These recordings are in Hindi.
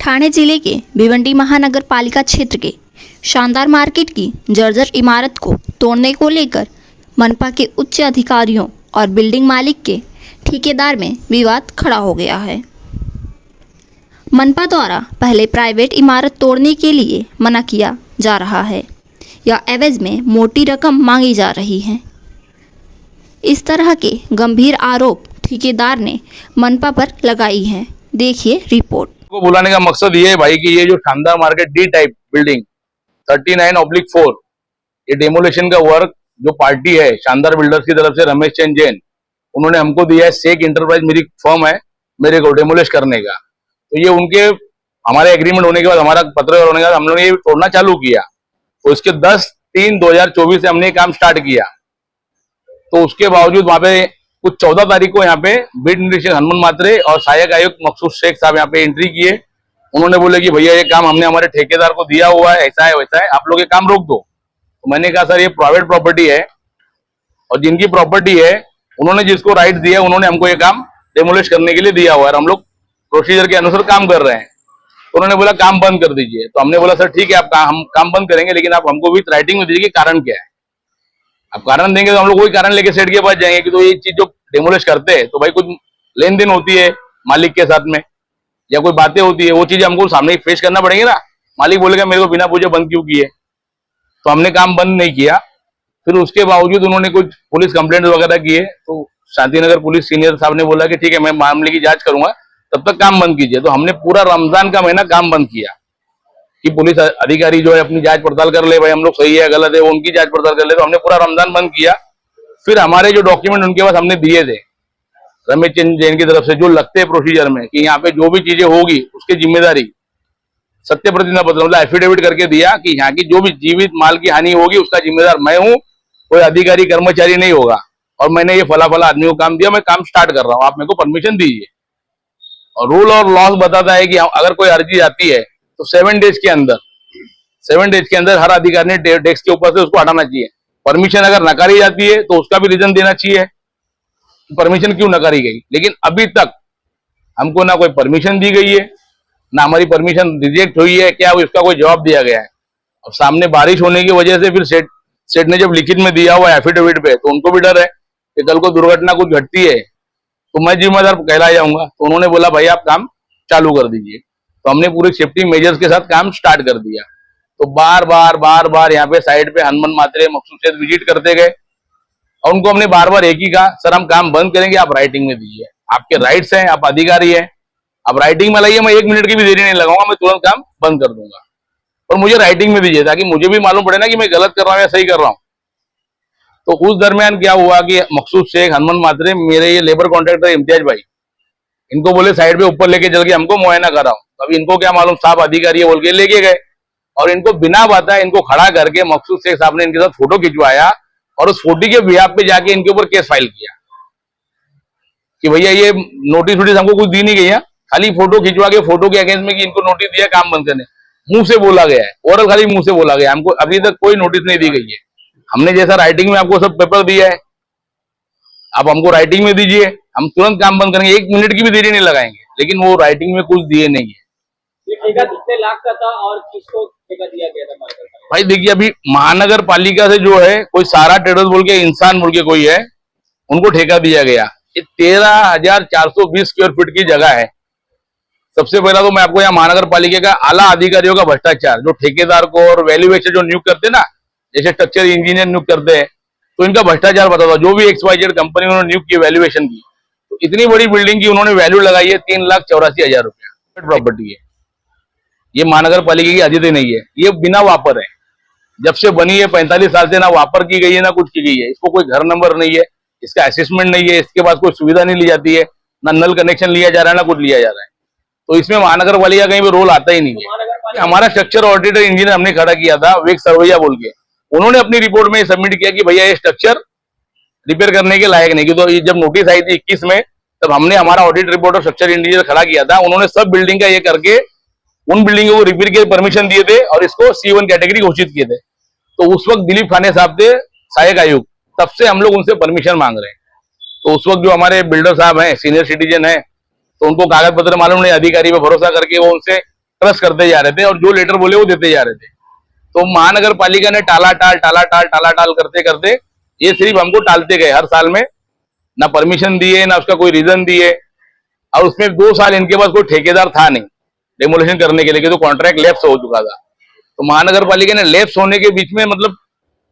ठाणे जिले के भिवंडी महानगर पालिका क्षेत्र के शानदार मार्केट की जर्जर इमारत को तोड़ने को लेकर मनपा के उच्च अधिकारियों और बिल्डिंग मालिक के ठेकेदार में विवाद खड़ा हो गया है। मनपा द्वारा पहले प्राइवेट इमारत तोड़ने के लिए मना किया जा रहा है या एवज में मोटी रकम मांगी जा रही है। इस तरह के गंभीर आरोप ठेकेदार ने मनपा पर लगाई है। देखिए रिपोर्ट। को बुलाने का मकसद ये है भाई कि ये जो शानदार मार्केट डी टाइप बिल्डिंग 39/4 ये डेमोलेशन का वर्क जो पार्टी है शानदार बिल्डर्स की तरफ से रमेश चंद जैन उन्होंने हमको दिया है। सेक इंटरप्राइज मेरी फर्म है मेरे को डेमोलिश करने का। तो ये उनके हमारे एग्रीमेंट होने के बाद हमारा पत्र होने के बाद हम लोगों ने ये तोड़ना चालू किया। तो इसके 10/3/2024 से हमने ये काम स्टार्ट किया। तो उसके बावजूद वहां पे कुछ 14 तारीख को यहाँ पे बीट निरीक्षक हनुमान मात्रे और सहायक आयुक्त मकसूद शेख साहब यहाँ पे एंट्री किए। उन्होंने बोले कि भैया ये काम हमने हमारे ठेकेदार को दिया हुआ है, ऐसा है वैसा है, आप लोग ये काम रोक दो। तो मैंने कहा सर ये प्राइवेट प्रॉपर्टी है और जिनकी प्रॉपर्टी है उन्होंने जिसको राइट दिया उन्होंने हमको ये काम डेमोलिश करने के लिए दिया हुआ है और हम लोग प्रोसीजर के अनुसार काम कर रहे हैं। तो उन्होंने बोला काम बंद कर दीजिए। तो हमने बोला सर ठीक है हम काम बंद करेंगे, लेकिन आप हमको भी राइटिंग में दीजिए कि कारण क्या है। आप कारण देंगे तो हम लोग कोई कारण लेके सेठ के पास जाएंगे कि तो ये चीज जो डेमोलिश करते हैं तो भाई कुछ लेन देन होती है मालिक के साथ में या कोई बातें होती है, वो चीजें हमको सामने फेस करना पड़ेगी ना। मालिक बोलेगा मेरे को बिना पूछे बंद क्यों किए। तो हमने काम बंद नहीं किया। फिर उसके बावजूद उन्होंने कुछ पुलिस कंप्लेंट वगैरह किए। तो शांतिनगर पुलिस सीनियर साहब ने बोला कि ठीक है मैं मामले की जांच करूंगा, तब तक काम बंद कीजिए। तो हमने पूरा रमजान का महीना काम बंद किया कि पुलिस अधिकारी जो है अपनी जांच पड़ताल कर ले, भाई हम लोग सही है गलत है वो उनकी जांच पड़ताल कर ले। तो हमने पूरा रमजान बंद किया। फिर हमारे जो डॉक्यूमेंट उनके पास हमने दिए थे रमेश चंद जैन की तरफ से जो लगते हैं प्रोसीजर में कि यहाँ पे जो भी चीजें होगी उसकी जिम्मेदारी सत्य प्रतिज्ञा पत्र मतलब एफिडेविट करके दिया कि यहाँ की जो भी जीवित माल की हानि होगी उसका जिम्मेदार मैं हूँ, कोई अधिकारी कर्मचारी नहीं होगा। और मैंने ये फला फला आदमी को काम दिया, मैं काम स्टार्ट कर रहा हूँ, आप मेरे को परमिशन दीजिए। और रूल और लॉज बताता है कि अगर कोई अर्जी आती है तो 7 डेज के अंदर हर अधिकारी ने डेस्क के ऊपर से उसको हटाना चाहिए। परमिशन अगर नकारी जाती है तो उसका भी रीजन देना चाहिए परमिशन क्यों नकारी गई। लेकिन अभी तक हमको ना कोई परमिशन दी गई है ना हमारी परमिशन रिजेक्ट हुई है क्या उसका कोई जवाब दिया गया है। और सामने बारिश होने की वजह से फिर सेठ ने जब लिखित में दिया हुआ एफिडेविट पे तो उनको भी डर है कि कल को दुर्घटना कुछ घटती है तो मैं जिम्मेदार कहलाया जाऊंगा। तो उन्होंने बोला भाई आप काम चालू कर दीजिए। तो हमने पूरे सेफ्टी मेजर्स के साथ काम स्टार्ट कर दिया। तो बार बार यहाँ पे साइड पे हनुमान मात्रे मकसूद शेख विजिट करते गए और उनको हमने बार बार एक ही कहा सर हम काम बंद करेंगे, आप राइटिंग में दीजिए, आपके राइट्स हैं, आप अधिकारी हैं, आप राइटिंग में लाइए, मैं 1 मिनट की भी देरी नहीं लगाऊंगा, मैं तुरंत काम बंद कर दूंगा। और मुझे राइटिंग में दीजिए ताकि मुझे भी मालूम पड़े ना कि मैं गलत कर रहा हूँ या सही कर रहा हूँ। तो उस दरमियान क्या हुआ कि मकसूद शेख हनुमान मात्रे मेरे ये लेबर कॉन्ट्रैक्टर इम्तियाज भाई इनको बोले साइड पे ऊपर लेके चल के हमको मुआयना कराओ। अभी इनको क्या मालूम साहब अधिकारी है बोल के लेके गए और इनको बिना बताए इनको खड़ा करके मकसूद शेख साहब ने इनके साथ फोटो खिंचवाया और उस फोटो के बिहाफ पे जाके इनके ऊपर केस फाइल किया कि भैया ये नोटिस हमको कुछ दी नहीं गई है, खाली फोटो खिंचवा के फोटो के अगेंस्ट में कि इनको नोटिस दिया काम बंद करने। मुंह से बोला गया है और खाली मुंह से बोला गया, हमको अभी तक कोई नोटिस नहीं दी गई है। हमने जैसा राइटिंग में आपको सब पेपर दिया है आप हमको राइटिंग में दीजिए, हम तुरंत काम बंद करेंगे, 1 मिनट की भी देरी नहीं लगाएंगे। लेकिन वो राइटिंग में कुछ दिए नहीं है। ठेका कितने लाख का था और किसको ठेका दिया गया था? भाई देखिए अभी महानगर पालिका से जो है कोई सारा ट्रेडर्स बोल के इंसान बोल के कोई है उनको ठेका दिया गया। ये 13,420 स्क्वायर फीट की जगह है। सबसे पहला तो मैं आपको यहाँ महानगर पालिका का आला अधिकारियों का भ्रष्टाचार जो ठेकेदार को और वैल्यूएशन जो नियुक्त करते ना जैसे स्ट्रक्चर इंजीनियर नियुक्त करते हैं तो इनका भ्रष्टाचार बताता। जो भी XYZ कंपनी उन्होंने नियुक्त की वैल्यूएशन की तो इतनी बड़ी बिल्डिंग की उन्होंने वैल्यू लगाई है 3,84,000 रुपया प्रॉपर्टी है। ये महानगर पालिका की अजीत नहीं है, ये बिना वापर है। जब से बनी है 45 साल से ना वापर की गई है ना कुछ की गई है। इसको कोई घर नंबर नहीं है, इसका असेसमेंट नहीं है, इसके पास कोई सुविधा नहीं ली जाती है, ना नल कनेक्शन लिया जा रहा है ना कुछ लिया जा रहा है। तो इसमें महानगर पालिका कहीं भी रोल आता ही नहीं है। हमारा स्ट्रक्चर ऑडिटर इंजीनियर हमने खड़ा किया था वेग सर्वैया बोल के, उन्होंने अपनी रिपोर्ट में सबमिट किया कि भैया ये स्ट्रक्चर रिपेयर करने के लायक नहीं। तो जब नोटिस आई थी 21 में तब हमने हमारा ऑडिट रिपोर्ट और स्ट्रक्चर इंजीनियर खड़ा किया था। उन्होंने सब बिल्डिंग का ये करके उन बिल्डिंगों को रिपेयर के परमिशन दिए थे और इसको C1 कैटेगरी घोषित किए थे। तो उस वक्त दिलीप खाने साहब थे सहायक आयुक्त, तब से हम लोग उनसे परमिशन मांग रहे हैं। तो उस वक्त जो हमारे बिल्डर साहब हैं सीनियर सिटीजन हैं तो उनको कागज पत्र मालूम नहीं, अधिकारी पे भरोसा करके वो उनसे क्रश करते जा रहे थे और जो लेटर बोले वो देते जा रहे थे। तो महानगर पालिका ने टाला टाल करते करते ये सिर्फ हमको टालते गए हर साल में, ना परमिशन दिए ना उसका कोई रीजन दिए। और उसमें 2 साल इनके पास कोई ठेकेदार था नहीं डेमोलिशन करने के लिए, तो कॉन्ट्रैक्ट लैप्स हो चुका था। तो महानगर पालिका ने लैप्स होने के बीच में मतलब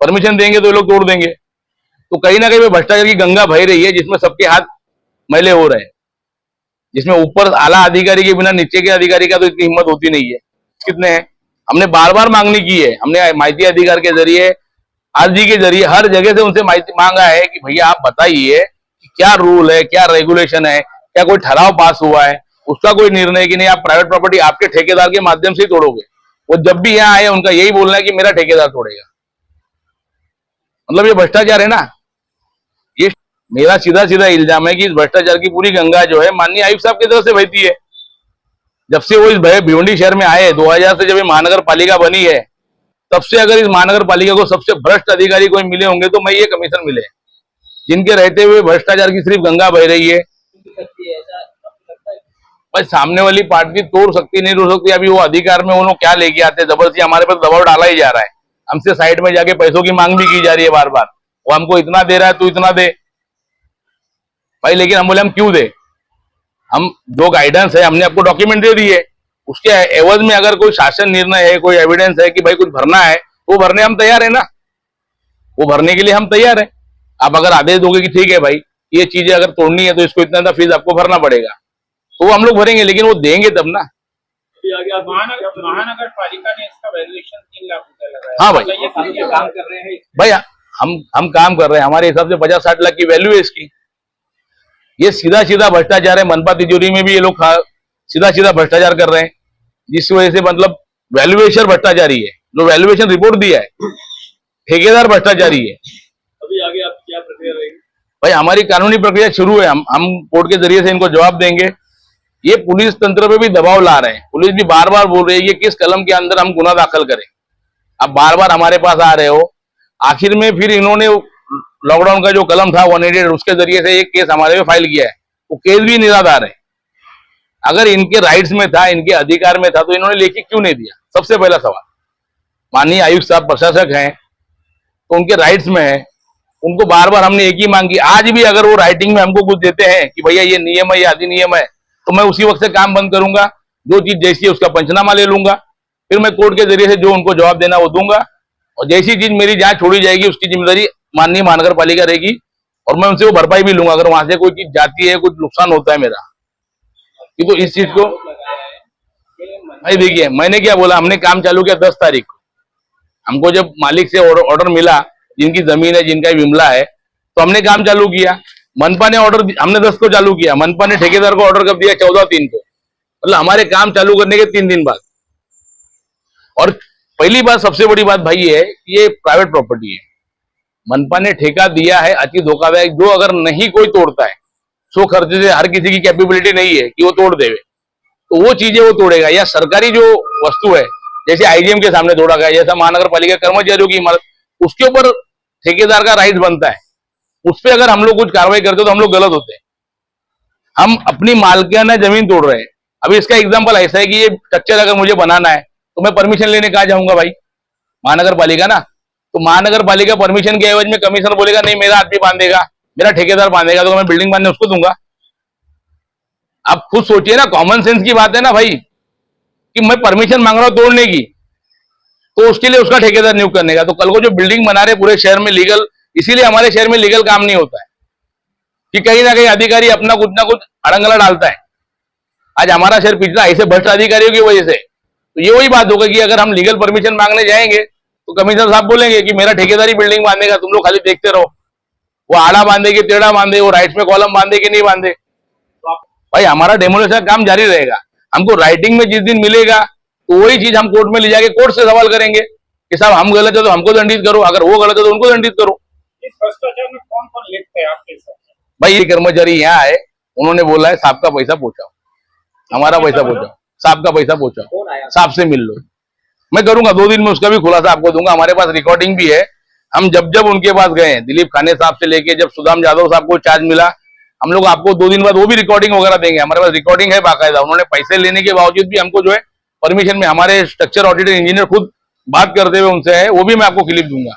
परमिशन देंगे तो ये लोग तोड़ देंगे। तो कहीं ना कहीं भ्रष्टाचार की गंगा बह रही है, जिसमें सबके हाथ मैले हो रहे हैं, जिसमें ऊपर आला अधिकारी के बिना नीचे के अधिकारी का तो इतनी हिम्मत होती नहीं है। कितने हैं, हमने बार बार मांगनी की है, हमने माहिती अधिकार के जरिए, आरजी के जरिए हर जगह से उनसे माहिती मांगा है कि भैया आप बताइए कि क्या रूल है, क्या रेगुलेशन है, क्या कोई ठहराव पास हुआ है, उसका कोई निर्णय कि नहीं आप प्राइवेट प्रॉपर्टी आपके ठेकेदार के माध्यम से ही तोड़ोगे। वो जब भी यहाँ आए उनका यही बोलना है कि मेरा ठेकेदार तोड़ेगा। मतलब ये भ्रष्टाचार है ना। ये मेरा सीधा सीधा इल्जाम है कि इस भ्रष्टाचार की पूरी गंगा जो है माननीय आयुक्त साहब की तरफ से बहती है। जब से वो इस भिवंडी शहर में आए 2000 से जब ये महानगर पालिका बनी है, तब से अगर इस महानगर पालिका को सबसे भ्रष्ट अधिकारी कोई मिले होंगे तो मैं ये कमीशन मिले, जिनके रहते हुए भ्रष्टाचार की सिर्फ गंगा बह रही है। भाई सामने वाली पार्टी तोड़ सकती नहीं तोड़ सकती, अभी वो अधिकार में उन्होंने क्या लेके आते हैं, जबरदस्ती हमारे पर दबाव डाला ही जा रहा है। हमसे साइड में जाके पैसों की मांग भी की जा रही है बार बार, वो हमको इतना दे रहा है तू इतना दे भाई। लेकिन हम बोले हम क्यों दे, हम जो गाइडेंस है हमने आपको डॉक्यूमेंट दे दिए, उसके एवज में अगर कोई शासन निर्णय है, कोई एविडेंस है कि भाई कुछ भरना है, वो भरने हम तैयार है ना, वो भरने के लिए हम तैयार है। आप अगर आदेश दोगे कि ठीक है भाई ये चीजें अगर तोड़नी है तो इसको इतना फीस आपको भरना पड़ेगा, तो वो हम लोग भरेंगे, लेकिन वो देंगे तब ना। महानगर पालिका ने इसका वैल्यूएशन 3 लाख रुपए लगाया। हाँ भाई, ये काम कर रहे हैं। भाई हम काम कर रहे हैं, हमारे हिसाब से 50-60 लाख की वैल्यू है इसकी। ये सीधा सीधा भ्रष्टाचार है, मनपा तिजोरी में भी ये लोग सीधा सीधा भ्रष्टाचार कर रहे हैं, जिस वजह से मतलब वैल्यूएशन भ्रष्टाचारी है, जो वैल्यूएशन रिपोर्ट दिया है ठेकेदार भ्रष्टाचारी है। अभी आगे आप क्या प्रक्रिया रहेगी? भाई हमारी कानूनी प्रक्रिया शुरू है, हम कोर्ट के जरिए से इनको जवाब देंगे। ये पुलिस तंत्र पे भी दबाव ला रहे हैं, पुलिस भी बार बार बोल रही है कि किस कलम के अंदर हम गुना दाखिल करें। अब बार बार हमारे पास आ रहे हो, आखिर में फिर इन्होंने लॉकडाउन का जो कलम था 188 उसके जरिए से एक केस हमारे पे फाइल किया है, वो केस भी निराधार है। अगर इनके राइट्स में था, इनके अधिकार में था, तो इन्होंने लेके क्यों नहीं दिया? सबसे पहला सवाल। माननीय आयुक्त साहब प्रशासक हैं तो उनके राइट्स में है, उनको बार बार हमने एक ही मांग की। आज भी अगर वो राइटिंग में हमको कुछ देते हैं कि भैया ये नियम है, ये अधिनियम है, तो मैं उसी वक्त से काम बंद करूंगा, जो चीज जैसी है उसका पंचनामा ले लूंगा, फिर मैं कोर्ट के जरिए से जो उनको जवाब देना वो दूंगा, और जैसी चीज मेरी जहां छोड़ी जाएगी उसकी जिम्मेदारी माननीय महानगर पालिका रहेगी, और मैं उनसे वो भरपाई भी लूंगा अगर वहां से कोई चीज जाती है, कुछ नुकसान होता है मेरा। तो इस चीज को भाई देखिए, मैंने क्या बोला, हमने काम चालू किया 10 तारीख को। हमको जब मालिक से ऑर्डर मिला, जिनकी जमीन है, जिनका विमला है, तो हमने काम चालू किया। मनपा ने ऑर्डर हमने 10 को चालू किया, मनपा ने ठेकेदार को ऑर्डर कब दिया? 14/3 को, मतलब हमारे काम चालू करने के 3 दिन बाद। और पहली बात, सबसे बड़ी बात भाई है, ये प्राइवेट प्रॉपर्टी है, मनपा ने ठेका दिया है अति धोखाधड़ी। जो अगर नहीं कोई तोड़ता है, सो खर्चे से, हर किसी की कैपेबिलिटी नहीं है कि वो तोड़ देवे, तो वो चीजें वो तोड़ेगा। या सरकारी जो वस्तु है, जैसे आईजीएम के सामने तोड़ा गया, जैसा महानगर पालिका कर्मचारियों की इमारत, उसके ऊपर ठेकेदार का राइट बनता है। उस पर अगर हम लोग कुछ कार्रवाई करते तो हम लोग गलत होते हैं। हम अपनी मालकियाना जमीन तोड़ रहे हैं। अभी इसका एग्जाम्पल ऐसा है कि ये स्ट्रक्चर अगर मुझे बनाना है तो मैं परमिशन लेने कहाँ जाऊंगा भाई? महानगर पालिका ना। तो महानगर पालिका परमिशन के एवज में कमिश्नर बोलेगा नहीं मेरा आदमी बांधेगा, मेरा ठेकेदार बांधेगा, तो मैं बिल्डिंग बांधने उसको दूंगा। आप खुद सोचिए ना, कॉमन सेंस की बात है ना भाई, कि मैं परमिशन मांग रहा हूं तोड़ने की, तो उसके लिए उसका ठेकेदार नियुक्त करने का। तो कल को जो बिल्डिंग बना रहे पूरे शहर में लीगल, इसीलिए हमारे शहर में लीगल काम नहीं होता है कि कहीं ना कहीं अधिकारी अपना कुछ ना कुछ अड़ंगला डालता है। आज हमारा शहर पिछड़ा ऐसे भ्रष्ट अधिकारियों की वजह से। तो ये वही बात होगा कि अगर हम लीगल परमिशन मांगने जाएंगे तो कमिश्नर साहब बोलेंगे कि मेरा ठेकेदारी बिल्डिंग बांधेगा, तुम लोग खाली देखते रहो। वो आड़ा बांधे कि टेढ़ा बांधे, वो राइट में कॉलम बांधे कि नहीं बांधे, भाई हमारा डेमोलिशन का काम जारी रहेगा। हमको राइटिंग में जिस दिन मिलेगा तो वही चीज हम कोर्ट में ले जाके कोर्ट से सवाल करेंगे कि साहब हम गलत है तो हमको दंडित करो, अगर वो गलत है तो उनको दंडित करो। इस भ्रष्टाचार में कौन कौन लिप्त है आपके हिसाब से? भाई ये कर्मचारी यहाँ आए, उन्होंने बोला है साहब का पैसा पहुंचाओ, हमारा पैसा पहुंचाओ, साहब का पैसा पहुंचाओ, साहब से मिल लो। मैं करूंगा 2 दिन में उसका भी खुलासा आपको दूंगा। हमारे पास रिकॉर्डिंग भी है। हम जब जब उनके पास गए, दिलीप खाने साहब से लेके जब सुदाम यादव साहब को चार्ज मिला, हम लोग आपको 2 दिन बाद वो भी रिकॉर्डिंग वगैरह देंगे। हमारे पास रिकॉर्डिंग है बाकायदा। उन्होंने पैसे लेने के बावजूद भी हमको जो है परमिशन में हमारे स्ट्रक्चर ऑडिटर इंजीनियर खुद बात करते हुए उनसे है, वो भी मैं आपको क्लिप दूंगा।